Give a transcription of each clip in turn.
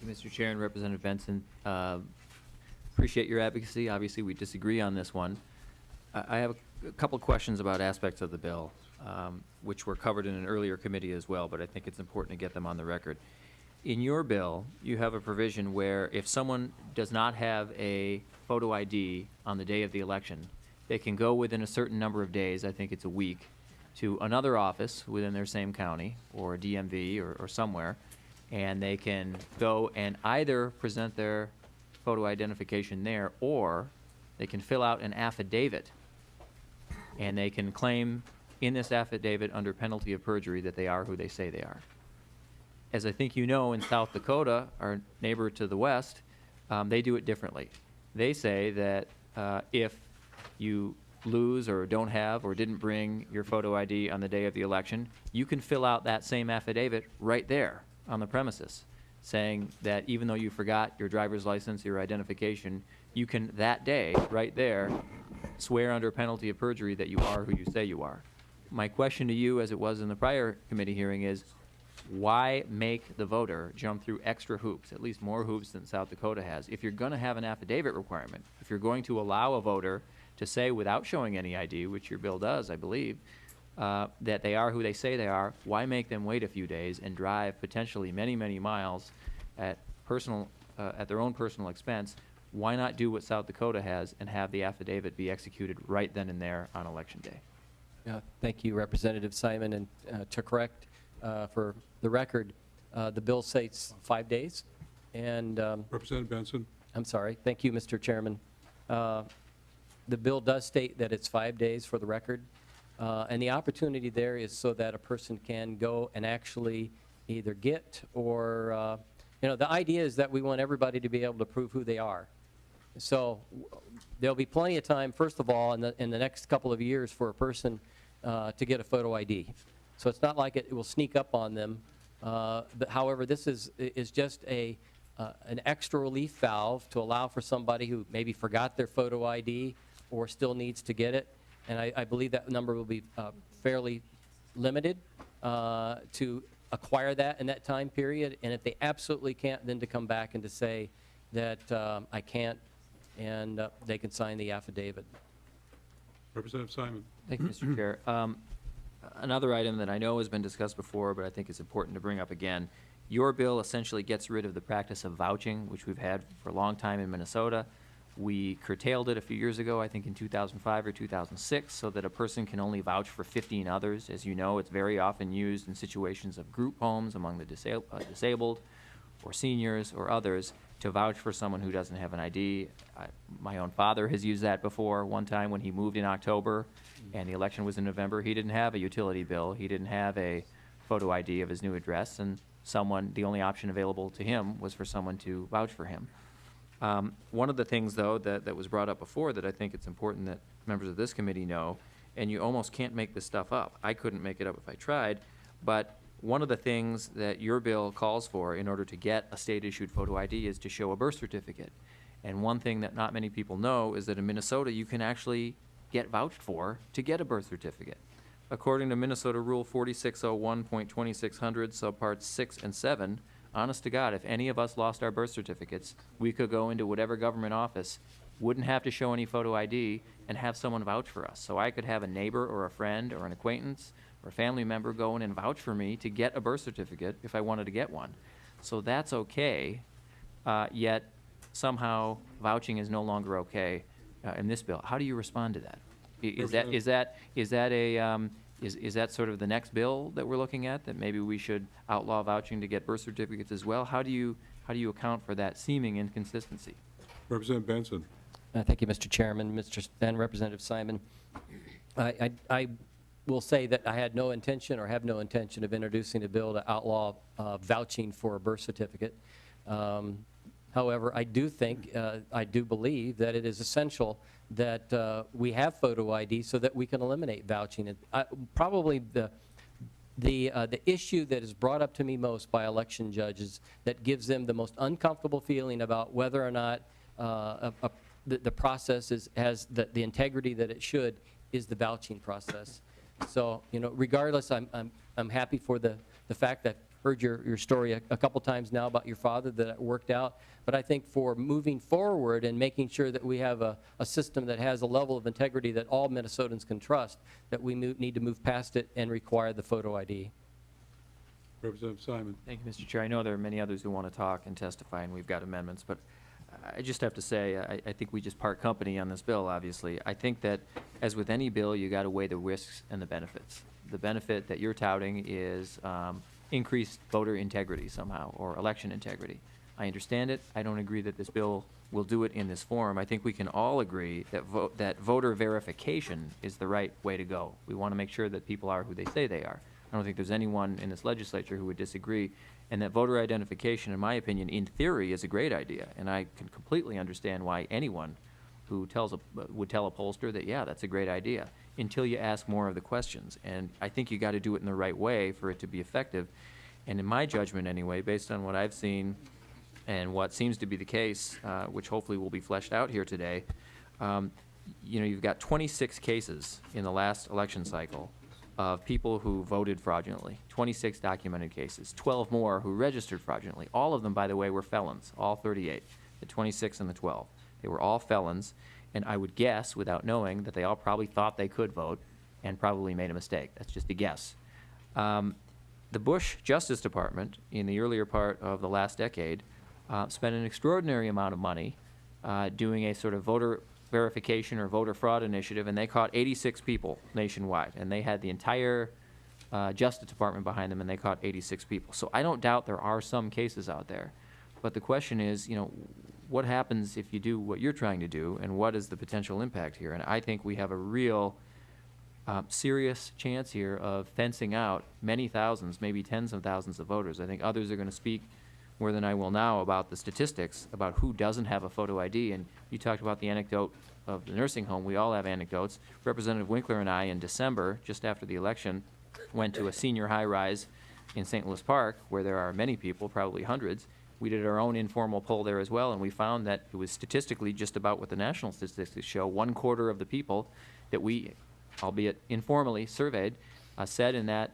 Thank you, Mr. Chair and Representative Benson. Appreciate your advocacy. Obviously, we disagree on this one. I have a couple questions about aspects of the bill, which were covered in an earlier committee as well, but I think it's important to get them on the record. In your bill, you have a provision where if someone does not have a photo ID on the day of the election, they can go within a certain number of days, I think it's a week, to another office within their same county or DMV or somewhere, and they can go and either present their photo identification there, or they can fill out an affidavit, and they can claim in this affidavit under penalty of perjury that they are who they say they are. As I think you know, in South Dakota, our neighbor to the west, they do it differently. They say that if you lose or don't have or didn't bring your photo ID on the day of the election, you can fill out that same affidavit right there on the premises, saying that even though you forgot your driver's license, your identification, you can that day, right there, swear under penalty of perjury that you are who you say you are. My question to you, as it was in the prior committee hearing, is why make the voter jump through extra hoops, at least more hoops than South Dakota has? If you're going to have an affidavit requirement, if you're going to allow a voter to say without showing any ID, which your bill does, I believe, that they are who they say they are, why make them wait a few days and drive potentially many, many miles at their own personal expense? Why not do what South Dakota has and have the affidavit be executed right then and there on Election Day? Thank you, Representative Simon. And to correct for the record, the bill states 5 days. And Representative Benson. I'm sorry. Thank you, Mr. Chairman. The bill does state that it's 5 days for the record. And the opportunity there is so that a person can go and actually either get or, the idea is that we want everybody to be able to prove who they are. So there'll be plenty of time, first of all, in the next couple of years for a person to get a photo ID. So it's not like it will sneak up on them. But however, this is just an extra relief valve to allow for somebody who maybe forgot their photo ID or still needs to get it. And I believe that number will be fairly limited to acquire that in that time period. And if they absolutely can't, then to come back and to say that I can't, and they can sign the affidavit. Representative Simon. Thank you, Mr. Chair. Another item that I know has been discussed before, but I think is important to bring up again. Your bill essentially gets rid of the practice of vouching, which we've had for a long time in Minnesota. We curtailed it a few years ago, I think in 2005 or 2006, so that a person can only vouch for 15 others. As you know, it's very often used in situations of group homes among the disabled or seniors or others to vouch for someone who doesn't have an ID. My own father has used that before. One time when he moved in October and the election was in November, he didn't have a utility bill. He didn't have a photo ID of his new address, and the only option available to him was for someone to vouch for him. One of the things, though, that was brought up before that I think it's important that members of this committee know, and you almost can't make this stuff up. I couldn't make it up if I tried, but one of the things that your bill calls for in order to get a state-issued photo ID is to show a birth certificate. And one thing that not many people know is that in Minnesota you can actually get vouched for to get a birth certificate. According to Minnesota Rule 4601.2600, subparts 6 and 7, honest to God, if any of us lost our birth certificates, we could go into whatever government office, wouldn't have to show any photo ID, and have someone vouch for us. So I could have a neighbor or a friend or an acquaintance or a family member go in and vouch for me to get a birth certificate if I wanted to get one. So that's okay, yet somehow vouching is no longer okay in this bill. How do you respond to that? Is that sort of the next bill that we're looking at, that maybe we should outlaw vouching to get birth certificates as well? How do you account for that seeming inconsistency? Representative Benson. Thank you, Mr. Chairman, and Representative Simon. I will say that I had no intention or have no intention of introducing a bill to outlaw vouching for a birth certificate. However, I do believe that it is essential that we have photo ID so that we can eliminate vouching. Probably the issue that is brought up to me most by election judges that gives them the most uncomfortable feeling about whether or not the process has the integrity that it should is the vouching process. So, regardless, I'm happy for the fact that heard your story a couple times now about your father, that it worked out. But I think for moving forward and making sure that we have a system that has a level of integrity that all Minnesotans can trust, that we need to move past it and require the photo ID. Representative Simon. Thank you, Mr. Chair. I know there are many others who want to talk and testify, and we've got amendments, but I just have to say, I think we just part company on this bill, obviously. I think that, as with any bill, you got to weigh the risks and the benefits. The benefit that you're touting is increased voter integrity somehow, or election integrity. I understand it. I don't agree that this bill will do it in this form. I think we can all agree that that voter verification is the right way to go. We want to make sure that people are who they say they are. I don't think there's anyone in this legislature who would disagree. And that voter identification, in my opinion, in theory, is a great idea. And I can completely understand why anyone who would tell a pollster that, yeah, that's a great idea, until you ask more of the questions. And I think you got to do it in the right way for it to be effective. And in my judgment, anyway, based on what I've seen and what seems to be the case, which hopefully will be fleshed out here today, you've got 26 cases in the last election cycle of people who voted fraudulently, 26 documented cases, 12 more who registered fraudulently. All of them, by the way, were felons, all 38, the 26 and the 12. They were all felons, and I would guess, without knowing, that they all probably thought they could vote and probably made a mistake. That's just a guess. The Bush Justice Department, in the earlier part of the last decade, spent an extraordinary amount of money doing a sort of voter verification or voter fraud initiative, and they caught 86 people nationwide, and they had the entire Justice Department behind them, and they caught 86 people. So I don't doubt there are some cases out there, but the question is, what happens if you do what you're trying to do, and what is the potential impact here? And I think we have a real serious chance here of fencing out many thousands, maybe tens of thousands of voters. I think others are going to speak more than I will now about the statistics about who doesn't have a photo ID. And you talked about the anecdote of the nursing home. We all have anecdotes. Representative Winkler and I, in December, just after the election, went to a senior high-rise in St. Louis Park, where there are many people, probably hundreds. We did our own informal poll there as well, and we found that it was statistically just about what the national statistics show. 1/4 of the people that we, albeit informally, surveyed said in that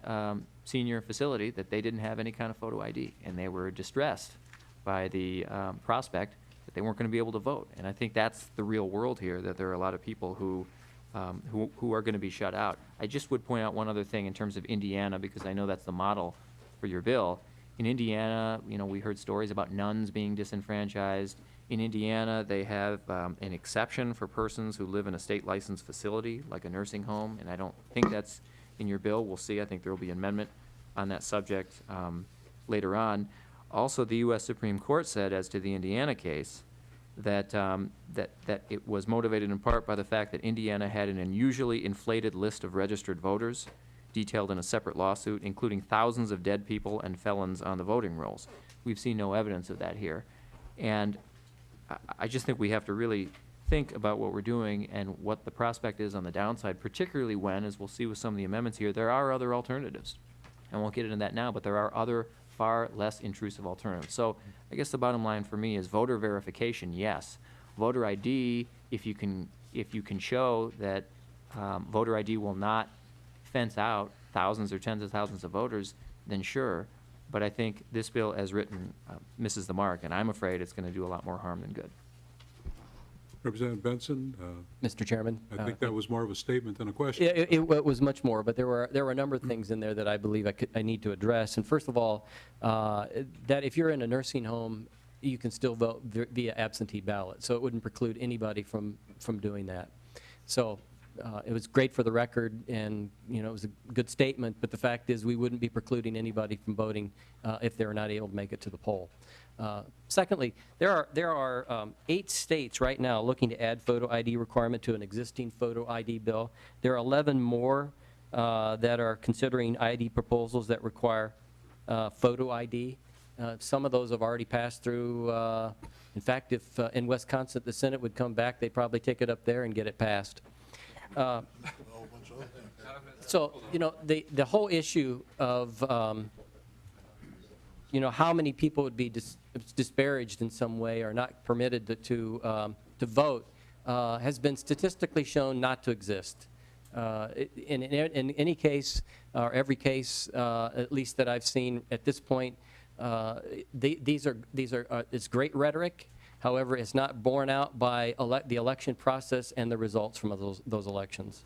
senior facility that they didn't have any kind of photo ID, and they were distressed by the prospect that they weren't going to be able to vote. And I think that's the real world here, that there are a lot of people who are going to be shut out. I just would point out one other thing in terms of Indiana, because I know that's the model for your bill. In Indiana, we heard stories about nuns being disenfranchised. In Indiana, they have an exception for persons who live in a state licensed facility, like a nursing home, and I don't think that's in your bill. We'll see. I think there will be an amendment on that subject later on. Also, the U.S. Supreme Court said, as to the Indiana case, that that it was motivated in part by the fact that Indiana had an unusually inflated list of registered voters, detailed in a separate lawsuit, including thousands of dead people and felons on the voting rolls. We've seen no evidence of that here. And I just think we have to really think about what we're doing and what the prospect is on the downside, particularly when, as we'll see with some of the amendments here, there are other alternatives. I won't get into that now, but there are other far less intrusive alternatives. So I guess the bottom line for me is voter verification, yes. Voter ID, if you can show that voter ID will not fence out thousands or tens of thousands of voters, then sure. But I think this bill, as written, misses the mark, and I'm afraid it's going to do a lot more harm than good. Representative Benson, Mr. Chairman? I think that was more of a statement than a question. Yeah, it was much more, but there were a number of things in there that I believe I need to address. And first of all, that if you're in a nursing home, you can still vote via absentee ballot, so it wouldn't preclude anybody from doing that. So it was great for the record, and it was a good statement, but the fact is we wouldn't be precluding anybody from voting if they're not able to make it to the poll. Secondly, there are 8 states right now looking to add photo ID requirement to an existing photo ID bill. There are 11 more that are considering ID proposals that require photo ID. Some of those have already passed through. In fact, if in Wisconsin the Senate would come back, they'd probably take it up there and get it passed. So, the whole issue of how many people would be disparaged in some way or not permitted to vote has been statistically shown not to exist. In any case, or every case, at least that I've seen at this point, it's great rhetoric. However, it's not borne out by the election process and the results from those elections.